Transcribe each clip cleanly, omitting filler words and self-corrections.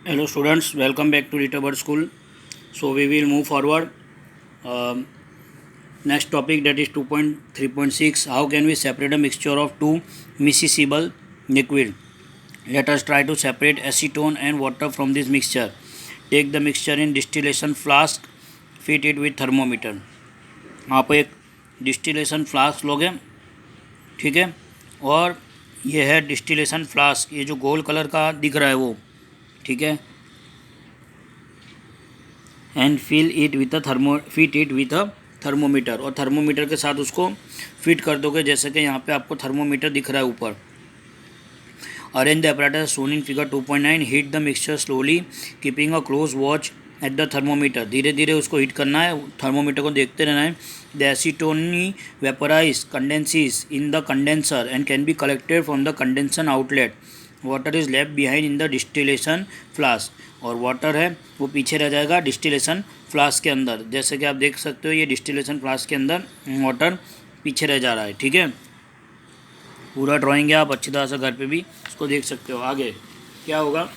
Hello students, welcome back to Ritterberg School. So we will move forward. Next topic, that is 2.3.6. How can we separate a mixture of two miscible liquid? Let us try to separate acetone and water from this mixture. Take the mixture in distillation flask, fit it with thermometer. आप एक distillation flask लोगे, ठीक है, और ये है distillation flask, ये जो गोल्ड कलर का दिख रहा है वो, ठीक है, and fit it with a thermometer, और थर्मोमीटर के साथ उसको फिट कर दोगे, जैसे कि यहाँ पे आपको थर्मोमीटर दिख रहा है ऊपर. Arrange the apparatus shown in figure 2.9. Heat the mixture slowly keeping a close watch at the thermometer. धीरे धीरे उसको हीट करना है, थर्मोमीटर को देखते रहना है. The acetone vaporise condenses in the condenser and can be collected from the condenser outlet. Water is left behind in the distillation flask, और वाटर है वो पीछे रह जाएगा डिस्टिलेशन फ्लास्क के अंदर. जैसे कि आप देख सकते हो, ये डिस्टिलेशन फ्लास्क के अंदर वाटर पीछे रह जा रहा है, ठीक है. पूरा ड्राइंग है, आप अच्छी तरह से घर पे भी इसको देख सकते हो. आगे क्या होगा,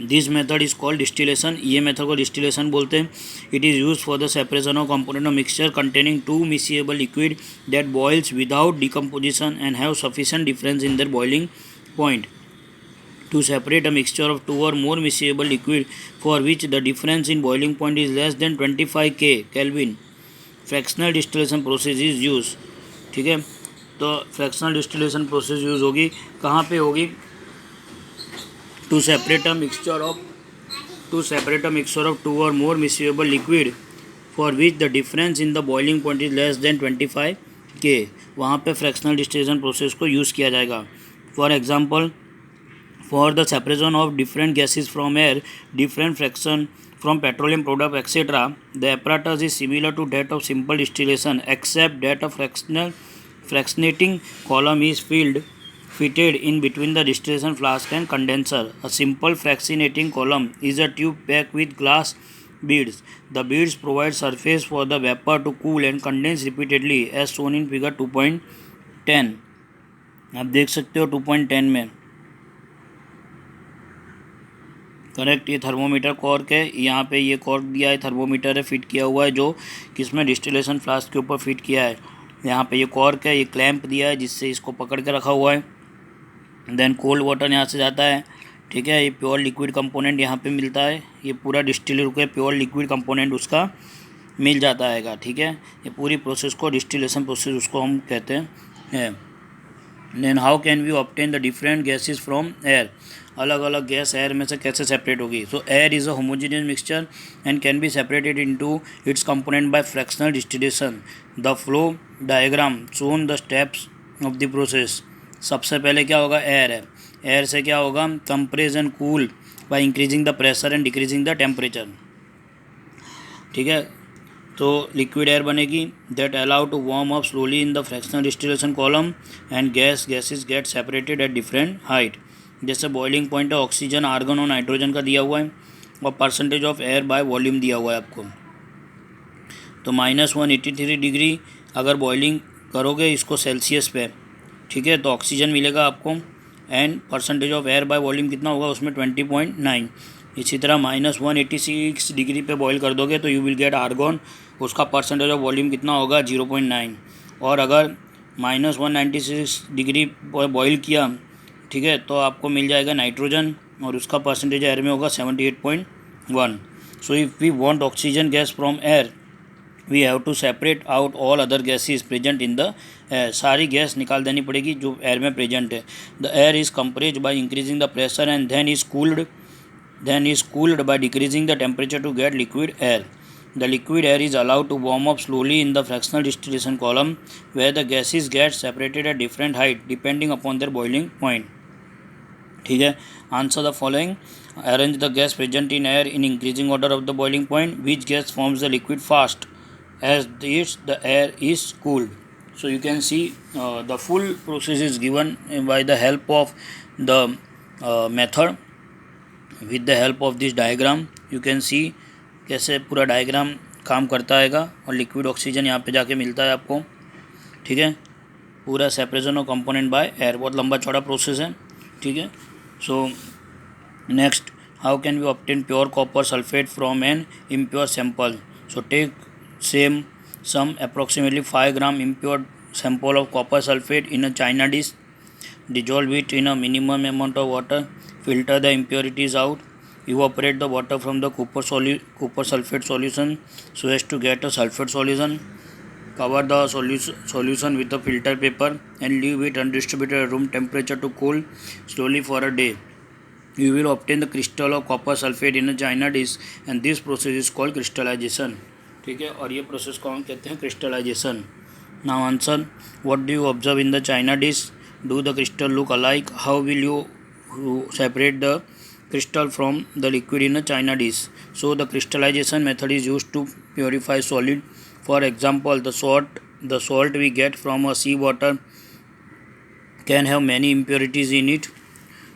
this method is called distillation. ये मेथड को डिस्टिलेशन बोलते हैं. It is use for the separation of component of mixture containing two miscible liquid that boils without decomposition and have sufficient difference in their boiling point. To separate a mixture of two or more miscible liquid for which the difference in boiling point is less than 25 Kelvin, fractional distillation process is used. ठीक है, तो fractional distillation process use होगी. कहाँ पे होगी? To separate a mixture of two और more miscible liquid for which the difference in the boiling point is less than 25 K, वहाँ पे फ्रैक्शनल डिस्टिलेशन प्रोसेस को यूज़ किया जाएगा. For example, for the separation of different gases from air, different fraction from petroleum product, etc., the apparatus is similar to that of simple distillation, except that a fractionating column is fitted in between the distillation flask and condenser. A simple fractionating column is a tube packed with glass beads. The beads provide surface for the vapor to cool and condense repeatedly, as shown in figure 2.10. आप देख सकते हो 2.10 में, correct. ये thermometer cork है, यहाँ पे ये कॉर्क दिया है, थर्मोमीटर है फिट किया हुआ है, जो किसमें डिस्टिलेशन फ्लास्क के ऊपर फिट किया है. यहाँ पे ये कॉर्क है, ये क्लैंप दिया है जिससे इसको पकड़ के रखा हुआ है. देन कोल्ड वाटर यहाँ से जाता है, ठीक है. ये प्योर लिक्विड कंपोनेंट यहाँ पे मिलता है, ये पूरा डिस्टिलर के प्योर लिक्विड कंपोनेंट उसका मिल जाता है, ठीक है. ये पूरी प्रोसेस को डिस्टिलेशन प्रोसेस उसको हम कहते हैं. Then how can we obtain the different gases from air. अलग अलग गैस एयर में से कैसे सेपरेट होगी. So air is a homogeneous mixture and can be separated into its component by fractional distillation. The flow diagram shown the steps of the process. सबसे पहले क्या होगा, एयर है. एयर से क्या होगा, compress and cool by increasing the pressure and decreasing the temperature, ठीक है. तो लिक्विड एयर बनेगी, that allow to warm up slowly in the fractional distillation column and gases get separated at different height. जैसे boiling point है, oxygen, argon और nitrogen का दिया हुआ है, और percentage of air by volume दिया हुआ है आपको. तो -183 डिग्री अगर बॉइलिंग करोगे इसको सेल्सियस पे, ठीक है, तो ऑक्सीजन मिलेगा आपको, and percentage of air by volume कितना होगा उसमें 20.9. इसी तरह -186 डिग्री पे बॉईल कर दोगे तो यू विल गेट आर्गॉन, उसका परसेंटेज ऑफ वॉल्यूम कितना होगा 0.9. और अगर -196 डिग्री बॉईल किया, ठीक है, तो आपको मिल जाएगा नाइट्रोजन, और उसका परसेंटेज एयर में होगा 78.1. So if we want oxygen gas from air we have to separate out all other gases present in the air. सारी गैस निकाल देनी पड़ेगी जो एयर में प्रेजेंट है. The air is compressed by increasing the pressure and then is cooled by decreasing the temperature to get liquid air. The liquid air is allowed to warm up slowly in the fractional distillation column, where the gases get separated at different height depending upon their boiling point. ठीक है. Answer the following. Arrange the gas present in air in increasing order of the boiling point. Which gas forms the liquid fast as the air is cooled? So you can see the full process is given by the help of the method. With the help of this diagram you can see कैसे पूरा diagram काम करता हैगा. और liquid oxygen यहाँ पे जाके मिलता है आपको, ठीक है. पूरा separation of component by air, बहुत लंबा चौड़ा प्रोसेस है, ठीक है. सो Next, how can we obtain pure copper sulfate from an impure sample? So take some approximately 5 gram impure sample of copper sulfate in a china dish. Dissolve it in a minimum amount of water. Filter the impurities out. Evaporate the water from the copper sulfate solution so as to get a sulfate solution. Cover the solution with a filter paper and leave it undistributed at room temperature to cool slowly for a day. You will obtain the crystal of copper sulfate in a china dish and this process is called crystallization. ठीक है, और ये process को हम कहते हैं crystallisation. Now answer, what do you observe in the china dish? Do the crystal look alike? How will you separate the crystal from the liquid in a china dish? So the crystallization method is used to purify solid. For example, the salt we get from a sea water can have many impurities in it.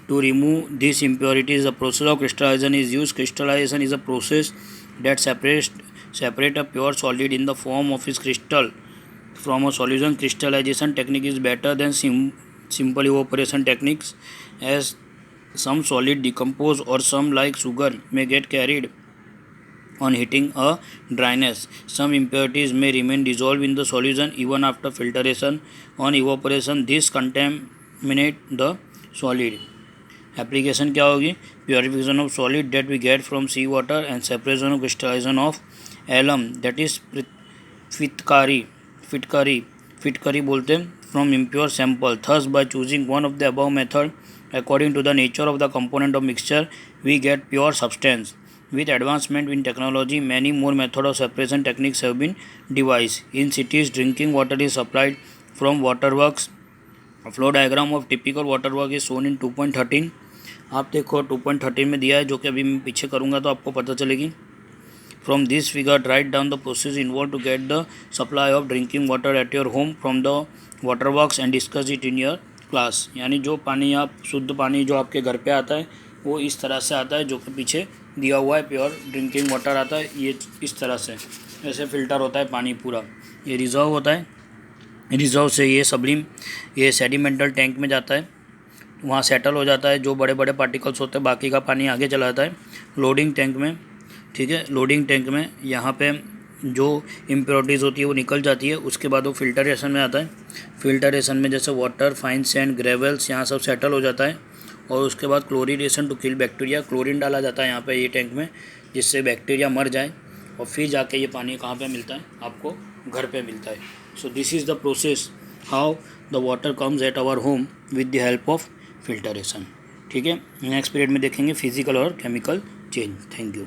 To remove these impurities, the process of crystallization is used. Crystallization is a process that separate a pure solid in the form of its crystal from a solution. Crystallization technique is better than simple evaporation techniques, as some solid decompose or some like sugar may get carried on hitting a dryness. Some impurities may remain dissolved in the solution even after filtration. On evaporation, this contaminate the solid. Application क्या होगी? Purification of solid that we get from sea water and separation of crystallization of alum, that is फिटकरी बोलते हैं, from impure sample. Thus, by choosing one of the above method according to the nature of the component of mixture, we get pure substance. With advancement in technology, many more methods of separation techniques have been devised. In cities, drinking water is supplied from waterworks. A flow diagram of typical waterwork is shown in 2.13. आप देखो 2.13 में दिया है, जो कि अभी मैं पीछे करूँगा तो आपको पता चलेगी. From this figure, write down the process involved to get the supply of drinking water at your home from the waterworks and discuss it in your class. यानी जो पानी आप शुद्ध पानी जो आपके घर पे आता है वो इस तरह से आता है, जो कि पीछे दिया हुआ है. प्योर ड्रिंकिंग वाटर आता है ये इस तरह से, ऐसे फ़िल्टर होता है पानी पूरा. ये रिजर्व होता है, रिजर्व से ये सब्लिम, ये सेडिमेंटल टैंक में जाता है, वहाँ सेटल हो जाता है. जो बड़े बड़े पार्टिकल्स होते हैं बाकी का पानी आगे चला जाता है लोडिंग टैंक में. ठीक है, लोडिंग टैंक में यहाँ पे जो इम्प्योरिटीज़ होती है वो निकल जाती है. उसके बाद वो फिल्टरेशन में आता है. फिल्टरेशन में जैसे वाटर, फाइन सैंड, ग्रेवल्स यहाँ सब सेटल हो जाता है. और उसके बाद chlorination to kill bacteria, chlorine डाला जाता है यहाँ पे ये टैंक में, जिससे बैक्टीरिया मर जाए. और फिर जाके ये पानी कहाँ पे मिलता है? आपको घर पे मिलता है. So this is the process how the water comes at our home with the help of filtration. ठीक है, नेक्स्ट पीरियड में देखेंगे फिजिकल और केमिकल चेंज. Thank you.